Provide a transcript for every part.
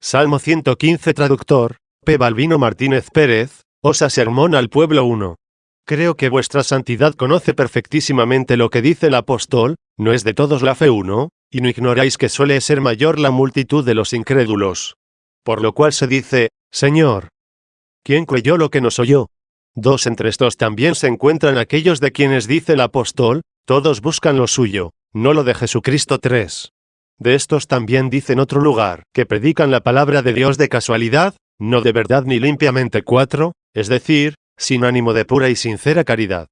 Salmo 115 Traductor, P. Balbino Martínez Pérez, Osa Sermón al Pueblo 1. Creo que vuestra santidad conoce perfectísimamente lo que dice el apóstol, no es de todos la fe 1, y no ignoráis que suele ser mayor la multitud de los incrédulos. Por lo cual se dice, Señor, ¿quién creyó lo que nos oyó? 2. Entre estos también se encuentran aquellos de quienes dice el apóstol, todos buscan lo suyo, no lo de Jesucristo. 3. De estos también dice en otro lugar, que predican la palabra de Dios de casualidad, no de verdad ni limpiamente. 4. Es decir, sin ánimo de pura y sincera caridad.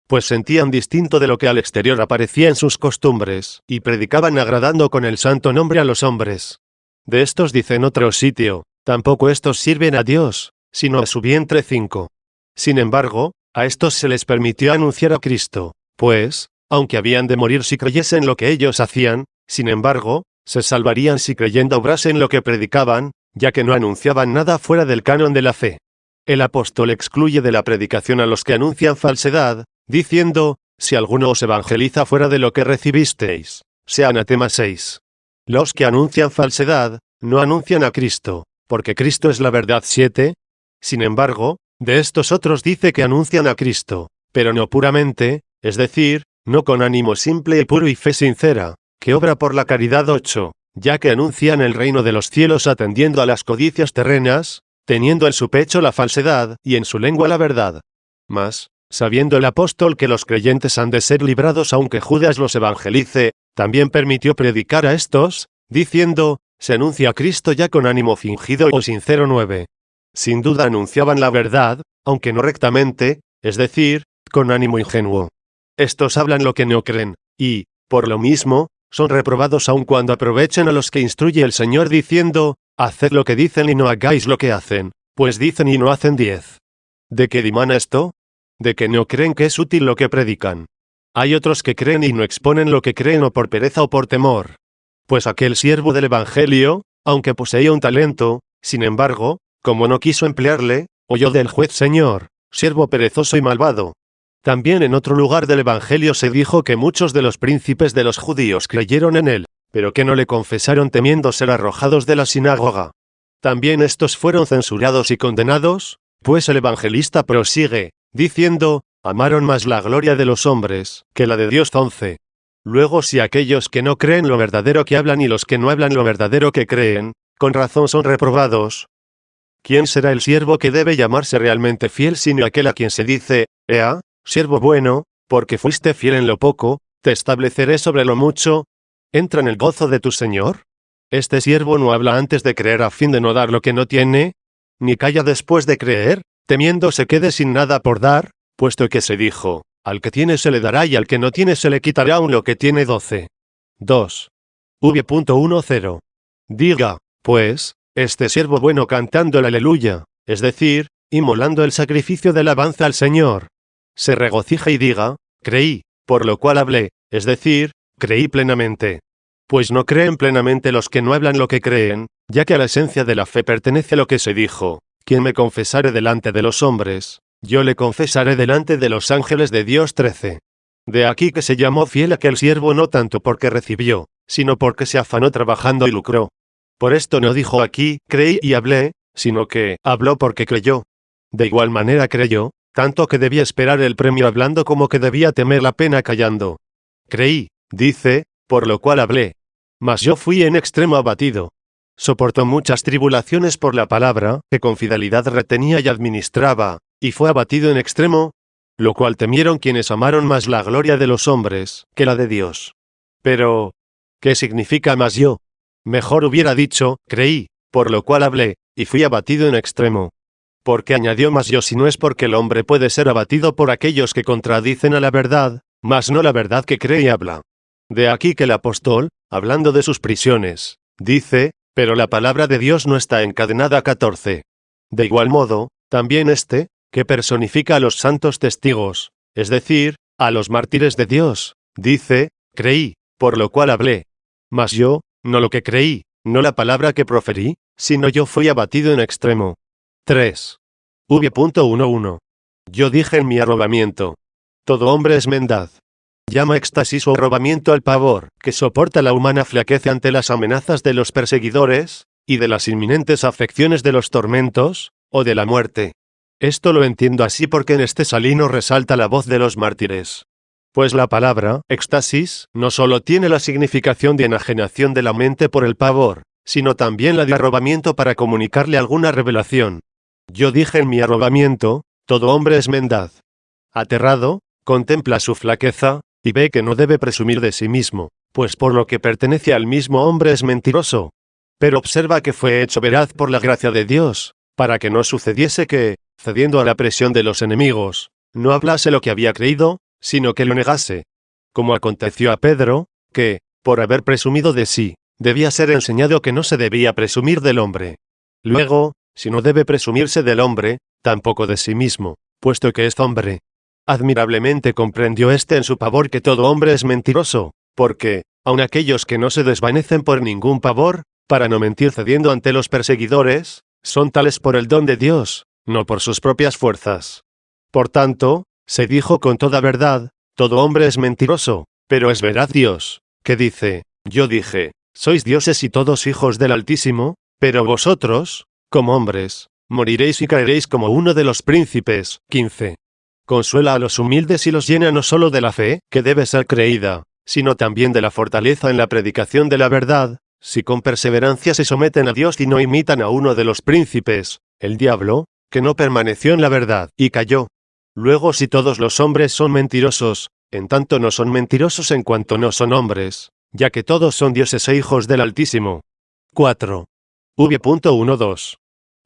Pues sentían distinto de lo que al exterior aparecía en sus costumbres, y predicaban agradando con el santo nombre a los hombres. De estos dice en otro sitio, tampoco estos sirven a Dios, sino a su vientre. 5. Sin embargo, a estos se les permitió anunciar a Cristo, pues, aunque habían de morir si creyesen lo que ellos hacían, sin embargo, se salvarían si creyendo obrasen lo que predicaban, ya que no anunciaban nada fuera del canon de la fe. El apóstol excluye de la predicación a los que anuncian falsedad, diciendo, si alguno os evangeliza fuera de lo que recibisteis, sea anatema. 6. Los que anuncian falsedad, no anuncian a Cristo, porque Cristo es la verdad. 7. Sin embargo, de estos otros dice que anuncian a Cristo, pero no puramente, es decir, no con ánimo simple y puro y fe sincera, que obra por la caridad. 8. Ya que anuncian el reino de los cielos atendiendo a las codicias terrenas, teniendo en su pecho la falsedad y en su lengua la verdad. Mas, sabiendo el apóstol que los creyentes han de ser librados aunque Judas los evangelice, también permitió predicar a estos, diciendo, se anuncia a Cristo ya con ánimo fingido o sincero. 9. Sin duda anunciaban la verdad, aunque no rectamente, es decir, con ánimo ingenuo. Estos hablan lo que no creen, y, por lo mismo, son reprobados aun cuando aprovechen a los que instruye el Señor diciendo, haced lo que dicen y no hagáis lo que hacen, pues dicen y no hacen. 10. ¿De qué dimana esto? De que no creen que es útil lo que predican. Hay otros que creen y no exponen lo que creen o por pereza o por temor. Pues aquel siervo del Evangelio, aunque poseía un talento, sin embargo, como no quiso emplearle, oyó del juez: Señor, siervo perezoso y malvado. También en otro lugar del Evangelio se dijo que muchos de los príncipes de los judíos creyeron en él, pero que no le confesaron temiendo ser arrojados de la sinagoga. También estos fueron censurados y condenados, pues el evangelista prosigue, diciendo, amaron más la gloria de los hombres que la de Dios. 11. Luego si aquellos que no creen lo verdadero que hablan y los que no hablan lo verdadero que creen, con razón son reprobados. ¿Quién será el siervo que debe llamarse realmente fiel sino aquel a quien se dice, Ea, siervo bueno, porque fuiste fiel en lo poco, te estableceré sobre lo mucho? ¿Entra en el gozo de tu Señor? Este siervo no habla antes de creer a fin de no dar lo que no tiene, ni calla después de creer, temiendo se quede sin nada por dar, puesto que se dijo, al que tiene se le dará y al que no tiene se le quitará aún lo que tiene. 12. 2. V.10. Diga, pues, este siervo bueno cantando el aleluya, es decir, inmolando el sacrificio de alabanza al Señor, se regocija y diga, creí, por lo cual hablé, es decir, creí plenamente. Pues no creen plenamente los que no hablan lo que creen, ya que a la esencia de la fe pertenece lo que se dijo, quien me confesare delante de los hombres, yo le confesaré delante de los ángeles de Dios. 13. De aquí que se llamó fiel aquel siervo no tanto porque recibió, sino porque se afanó trabajando y lucró. Por esto no dijo aquí, creí y hablé, sino que habló porque creyó. De igual manera creyó, tanto que debía esperar el premio hablando como que debía temer la pena callando. Creí, dice, por lo cual hablé. Mas yo fui en extremo abatido. Soportó muchas tribulaciones por la palabra, que con fidelidad retenía y administraba, y fue abatido en extremo, lo cual temieron quienes amaron más la gloria de los hombres que la de Dios. Pero, ¿qué significa más yo? Mejor hubiera dicho, creí, por lo cual hablé, y fui abatido en extremo. Porque añadió más yo si no es porque el hombre puede ser abatido por aquellos que contradicen a la verdad, mas no la verdad que cree y habla. De aquí que el apóstol, hablando de sus prisiones, dice, pero la palabra de Dios no está encadenada. 14. De igual modo, también este, que personifica a los santos testigos, es decir, a los mártires de Dios, dice, creí, por lo cual hablé. Mas yo, no lo que creí, no la palabra que proferí, sino yo fui abatido en extremo. 3. V.11. Yo dije en mi arrobamiento. Todo hombre es mendad. Llama éxtasis o arrobamiento al pavor, que soporta la humana flaqueza ante las amenazas de los perseguidores, y de las inminentes afecciones de los tormentos, o de la muerte. Esto lo entiendo así porque en este salino resalta la voz de los mártires. Pues la palabra éxtasis no solo tiene la significación de enajenación de la mente por el pavor, sino también la de arrobamiento para comunicarle alguna revelación. Yo dije en mi arrobamiento, todo hombre es mendaz. Aterrado, contempla su flaqueza, y ve que no debe presumir de sí mismo, pues por lo que pertenece al mismo hombre es mentiroso. Pero observa que fue hecho veraz por la gracia de Dios, para que no sucediese que, cediendo a la presión de los enemigos, no hablase lo que había creído, sino que lo negase. Como aconteció a Pedro, que, por haber presumido de sí, debía ser enseñado que no se debía presumir del hombre. Luego, si no debe presumirse del hombre, tampoco de sí mismo, puesto que es hombre. Admirablemente comprendió éste en su pavor que todo hombre es mentiroso, porque, aun aquellos que no se desvanecen por ningún pavor, para no mentir cediendo ante los perseguidores, son tales por el don de Dios, no por sus propias fuerzas. Por tanto, se dijo con toda verdad, todo hombre es mentiroso, pero es veraz Dios, que dice, yo dije, sois dioses y todos hijos del Altísimo, pero vosotros, como hombres, moriréis y caeréis como uno de los príncipes. 15. Consuela a los humildes y los llena no solo de la fe, que debe ser creída, sino también de la fortaleza en la predicación de la verdad, si con perseverancia se someten a Dios y no imitan a uno de los príncipes, el diablo, que no permaneció en la verdad, y cayó. Luego si todos los hombres son mentirosos, en tanto no son mentirosos en cuanto no son hombres, ya que todos son dioses e hijos del Altísimo. 4. V.12.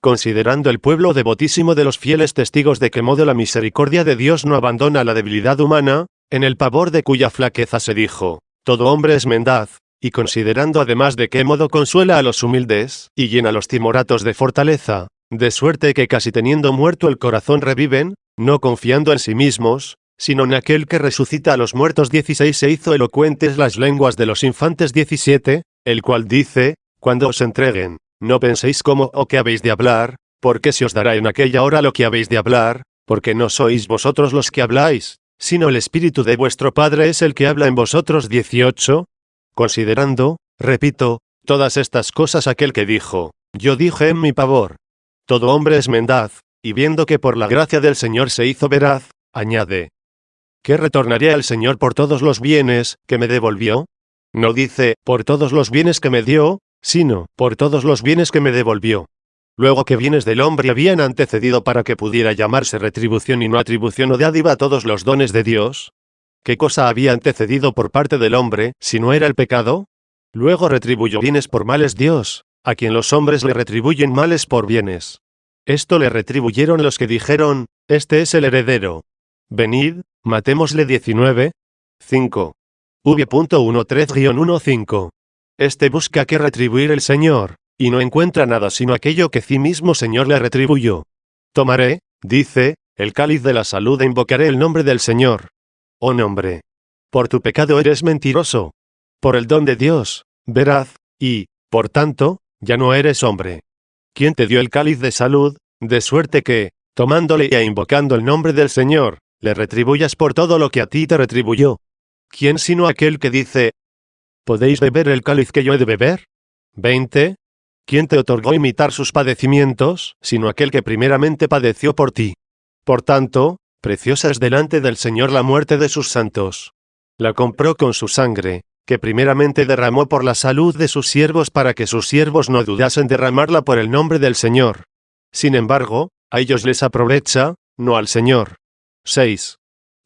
Considerando el pueblo devotísimo de los fieles testigos de qué modo la misericordia de Dios no abandona la debilidad humana, en el pavor de cuya flaqueza se dijo, todo hombre es mendaz, y considerando además de qué modo consuela a los humildes, y llena a los timoratos de fortaleza, de suerte que casi teniendo muerto el corazón reviven, no confiando en sí mismos, sino en aquel que resucita a los muertos. 16. Se hizo elocuentes las lenguas de los infantes. 17, el cual dice, cuando os entreguen, no penséis cómo o qué habéis de hablar, porque se os dará en aquella hora lo que habéis de hablar, porque no sois vosotros los que habláis, sino el Espíritu de vuestro Padre es el que habla en vosotros. 18. Considerando, repito, todas estas cosas aquel que dijo, yo dije en mi pavor, todo hombre es mendaz, y viendo que por la gracia del Señor se hizo veraz, añade, ¿qué retornaré al Señor por todos los bienes que me devolvió? No dice, por todos los bienes que me dio, sino, por todos los bienes que me devolvió. Luego que bienes del hombre habían antecedido para que pudiera llamarse retribución y no atribución o dádiva a todos los dones de Dios. ¿Qué cosa había antecedido por parte del hombre, si no era el pecado? Luego retribuyó bienes por males Dios, a quien los hombres le retribuyen males por bienes. Esto le retribuyeron los que dijeron, este es el heredero. Venid, matémosle. 19. 5. V.13-15. Este busca que retribuir el Señor, y no encuentra nada sino aquello que sí mismo Señor le retribuyó. Tomaré, dice, el cáliz de la salud e invocaré el nombre del Señor. Oh nombre. Por tu pecado eres mentiroso. Por el don de Dios, veraz, y, por tanto, ya no eres hombre. ¿Quién te dio el cáliz de salud, de suerte que, tomándole e invocando el nombre del Señor, le retribuyas por todo lo que a ti te retribuyó? ¿Quién sino aquel que dice, ¿podéis beber el cáliz que yo he de beber? 20. ¿Quién te otorgó imitar sus padecimientos, sino aquel que primeramente padeció por ti? Por tanto, preciosa es delante del Señor la muerte de sus santos. La compró con su sangre, que primeramente derramó por la salud de sus siervos para que sus siervos no dudasen derramarla por el nombre del Señor. Sin embargo, a ellos les aprovecha, no al Señor. 6.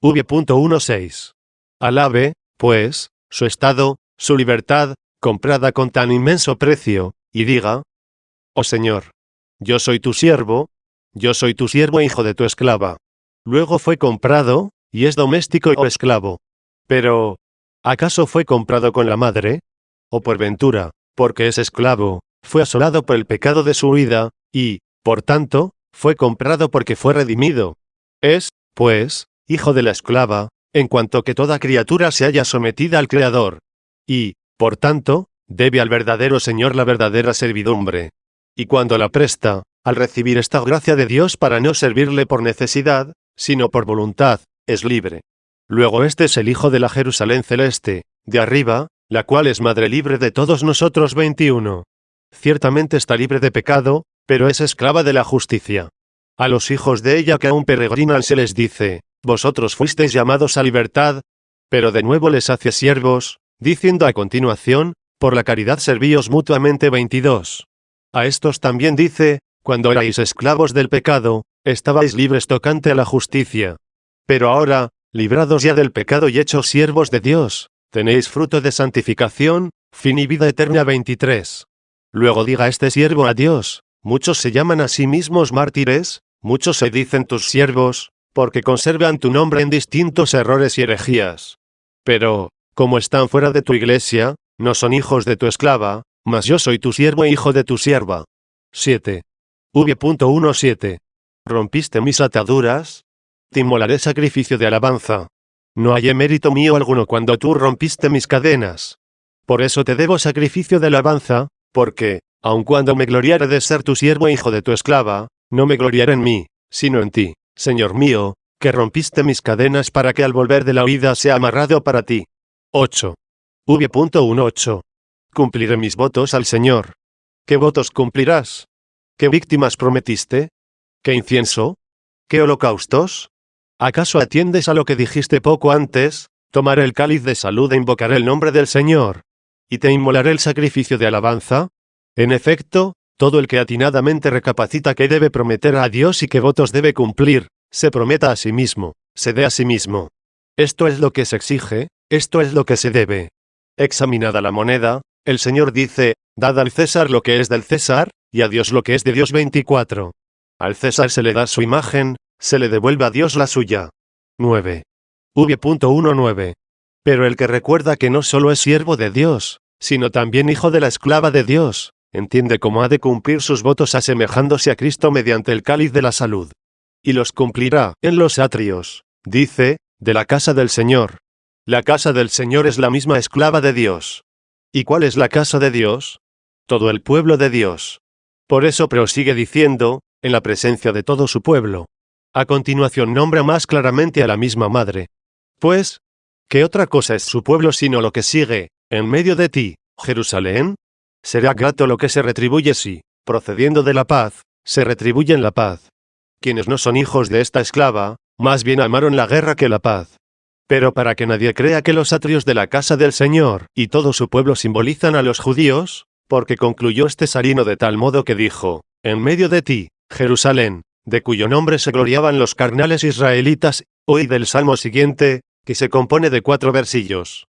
V.16. Alabe, pues, su estado, su libertad, comprada con tan inmenso precio, y diga, oh Señor, yo soy tu siervo hijo de tu esclava. Luego fue comprado, y es doméstico o esclavo. Pero, ¿acaso fue comprado con la madre? O por ventura, porque es esclavo, fue asolado por el pecado de su huida, y, por tanto, fue comprado porque fue redimido. Es, pues, hijo de la esclava, en cuanto que toda criatura se haya sometida al Creador. Y, por tanto, debe al verdadero Señor la verdadera servidumbre. Y cuando la presta, al recibir esta gracia de Dios para no servirle por necesidad, sino por voluntad, es libre. Luego este es el Hijo de la Jerusalén celeste, de arriba, la cual es madre libre de todos nosotros. 21. ciertamente está libre de pecado, pero es esclava de la justicia. A los hijos de ella que aún peregrinan se les dice, vosotros fuisteis llamados a libertad, pero de nuevo les hace siervos, diciendo a continuación, por la caridad servíos mutuamente 22. A estos también dice, cuando erais esclavos del pecado, estabais libres tocante a la justicia. Pero ahora, librados ya del pecado y hechos siervos de Dios, tenéis fruto de santificación, fin y vida eterna 23. Luego diga este siervo a Dios, muchos se llaman a sí mismos mártires, muchos se dicen tus siervos, porque conservan tu nombre en distintos errores y herejías. Pero, como están fuera de tu iglesia, no son hijos de tu esclava, mas yo soy tu siervo e hijo de tu sierva. 7. V.17. ¿Rompiste mis ataduras? Te inmolaré sacrificio de alabanza. No hallé mérito mío alguno cuando tú rompiste mis cadenas. Por eso te debo sacrificio de alabanza, porque, aun cuando me gloriare de ser tu siervo e hijo de tu esclava, no me gloriaré en mí, sino en ti, Señor mío, que rompiste mis cadenas para que al volver de la huida sea amarrado para ti. 8. V.18. Cumpliré mis votos al Señor. ¿Qué votos cumplirás? ¿Qué víctimas prometiste? ¿Qué incienso? ¿Qué holocaustos? ¿Acaso atiendes a lo que dijiste poco antes? Tomaré el cáliz de salud e invocaré el nombre del Señor. ¿Y te inmolaré el sacrificio de alabanza? En efecto, todo el que atinadamente recapacita qué debe prometer a Dios y qué votos debe cumplir, se prometa a sí mismo, se dé a sí mismo. Esto es lo que se exige, esto es lo que se debe. Examinada la moneda, el Señor dice, dad al César lo que es del César, y a Dios lo que es de Dios 24. Al César se le da su imagen, se le devuelve a Dios la suya. 9. V.19. Pero el que recuerda que no solo es siervo de Dios, sino también hijo de la esclava de Dios, entiende cómo ha de cumplir sus votos asemejándose a Cristo mediante el cáliz de la salud. Y los cumplirá en los atrios, dice, de la casa del Señor. La casa del Señor es la misma esclava de Dios. ¿Y cuál es la casa de Dios? Todo el pueblo de Dios. Por eso prosigue diciendo, en la presencia de todo su pueblo. A continuación nombra más claramente a la misma madre. Pues, ¿qué otra cosa es su pueblo sino lo que sigue, en medio de ti, Jerusalén? Será grato lo que se retribuye si, procediendo de la paz, se retribuye en la paz. Quienes no son hijos de esta esclava, más bien amaron la guerra que la paz. Pero para que nadie crea que los atrios de la casa del Señor y todo su pueblo simbolizan a los judíos, porque concluyó este sarino de tal modo que dijo, en medio de ti, Jerusalén, de cuyo nombre se gloriaban los carnales israelitas, oíd el salmo siguiente, que se compone de 4 versillos.